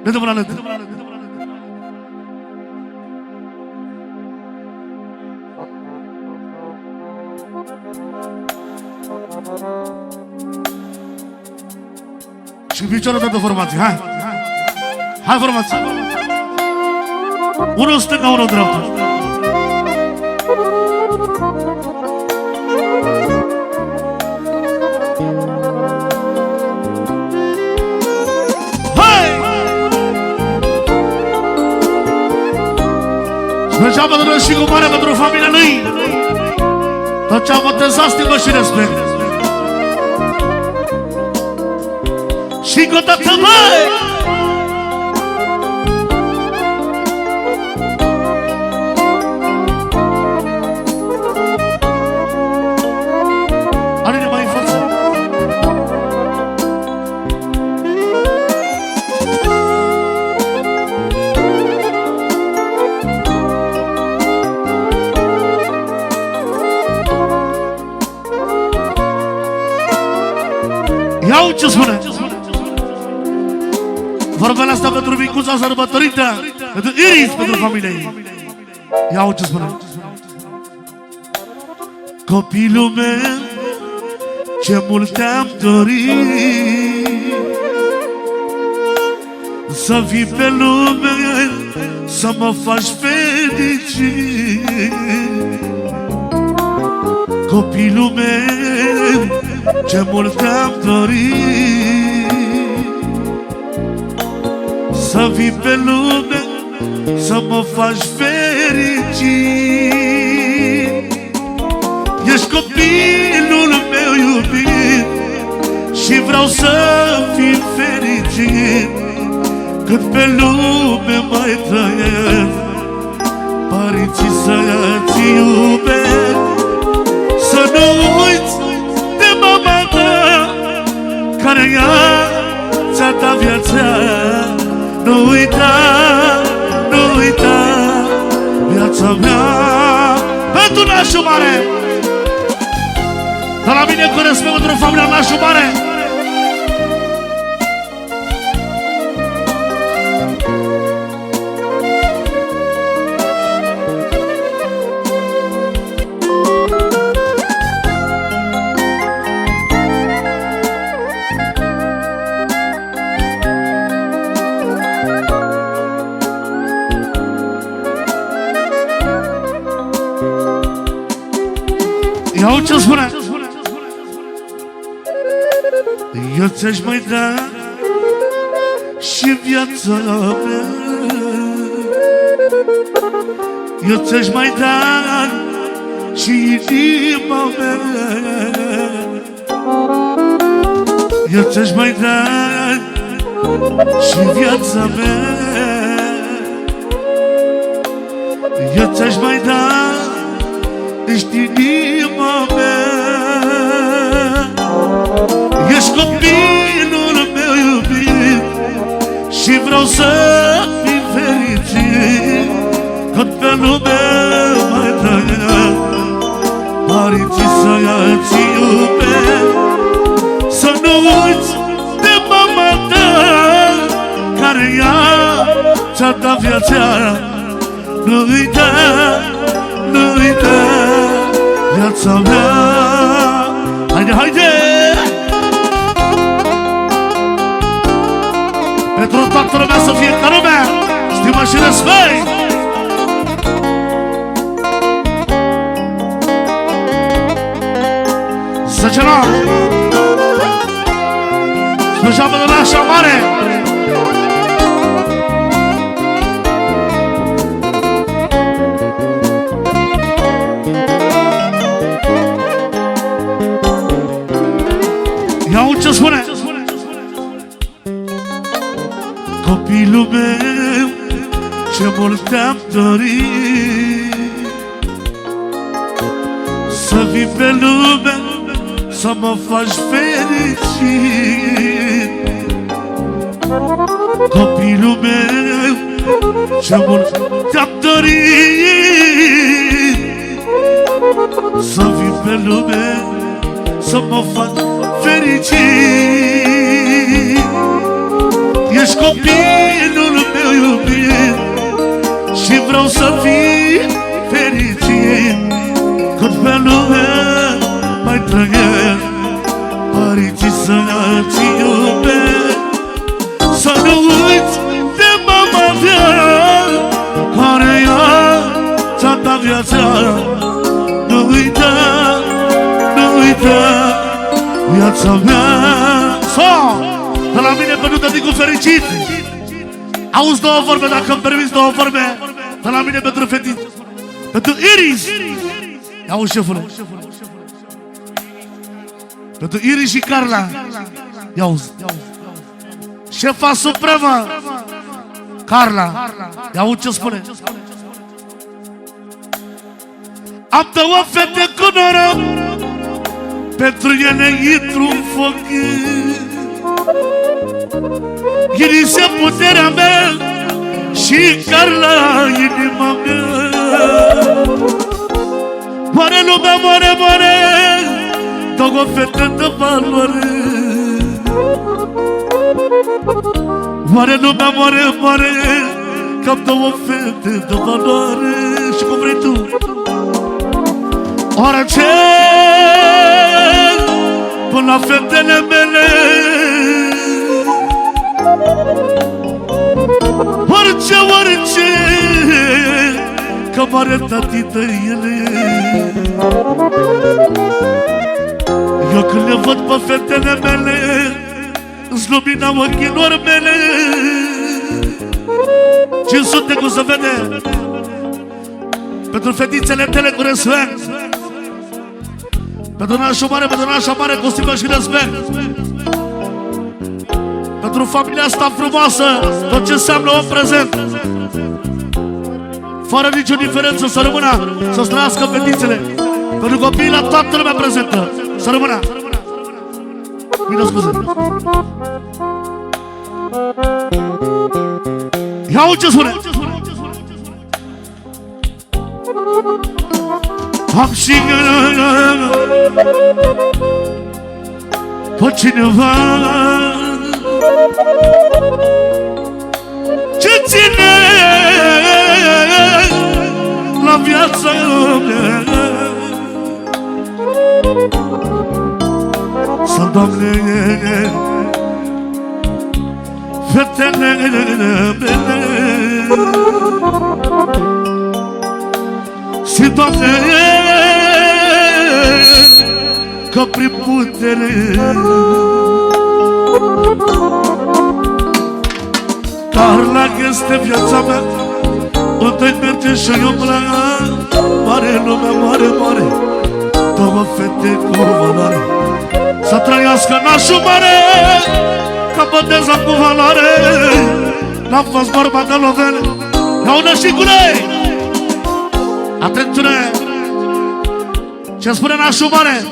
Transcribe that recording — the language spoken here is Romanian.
Ne dăm la lângă. Și piciorul de formație, hai! Hai formație! Unul stânga, unul dreapta. Mergeam pentru și cu mare pentru familia lui. Tot ce am botezat, stimă și respect. Și cu tată, măi! Are-ne mai în față. Iau ce spune! Vorbele astea pentru micuța sărbătorită, pentru Iris, pentru familia ei. Iau ce spune! Copilul meu, ce mult te-am dorit, să vii pe lume, să mă faci fericit. Copilul meu, ce mult te-am dorit, să vii pe lume, să mă faci fericit. Ești copilul meu iubit și vreau să fii fericit. Cât pe lume mai trăiesc, părinții să-ți iubesc. Să nu uiți de mama ta, care ea ți-a dat viața. Nu uita, nu uita viața mea. Pentru nașul mare, de la mine cu respect pentru familia nașul mare. Iau ce spune! Eu ți-aș mai da și viața mea, eu ți-aș mai da și inima mea, eu ți-aș mai da și viața mea, eu ți-aș mai da, ești inima mea. Ești copilul meu iubit și vreau să fii fericit. Cât pe lume mai trăiesc, părinții să-ți iubesc. Să nu uiți de mama ta, care ea ți-a dat viața. Nu uita, nu uita viața mea. Haide, haide! Pentru toată lumea să fie ca lumea, stimă și respect! Săgelar! Special pentru nașa mare! Iau ce spune! Copilul meu, ce mult te-am dorit, să vii pe lume, să mă faci fericit. Copilul meu, ce mult te-am dorit, să vii pe lume, să mă faci fericit. Ești copilul iubit și vreau să fii fericit. Cât pe lume mai trăiesc, părinții să-ți iubesc. Să nu uiți de mama mea, care ea ți-a dat viața. Nu uita, nu uita viața mea. De la mine pentru tăticul fericit. Auzi două vorbe, dacă îmi permiți două vorbe. De la mine pentru fetiță, pentru Iris. Auzi, șefule, pentru Iris și Carla. Ia-uzi, șefa supremă Carla. Ia-uzi ce spune. Am două fete cu noroc, pentru ele intru în foc. Iris e puterea mea și Carla inima mea. Moare lumea, moare, moare, două fete de valoare. Moare lumea, moare, moare, că-am două fete de valoare. Și cum vrei tu? Orice până la fetele mele, orice, orice, că m-are tati de ele. Eu când le văd pe fetele mele, îți lumina ochilor mele. 500 cum se vede. Pentru fetițele tele cu respect, pentru nașul mare, pentru nașa mare cu stimă și respect, pentru familia asta frumoasă, tot ce înseamnă om prezent, fără nicio diferență, să rămână, să străiască fetițele. Pentru copiii la toată lumea prezentă, să rămână. Bine, scuze. Ia-o ce spune. Am și pe cineva ce ține la viața mea. Să, Doamne, fetele mele, și, Doamne, că prin putere Carla este viața mea, unde-i merge și eu mare lumea, mare, mare, două fete cu valoare. Să trăiască nașul mare, că boteză cu valoare. N-am fost vorba de lovele, ia-o-nă și gulei. Atențiune! Ce spune nașul mare?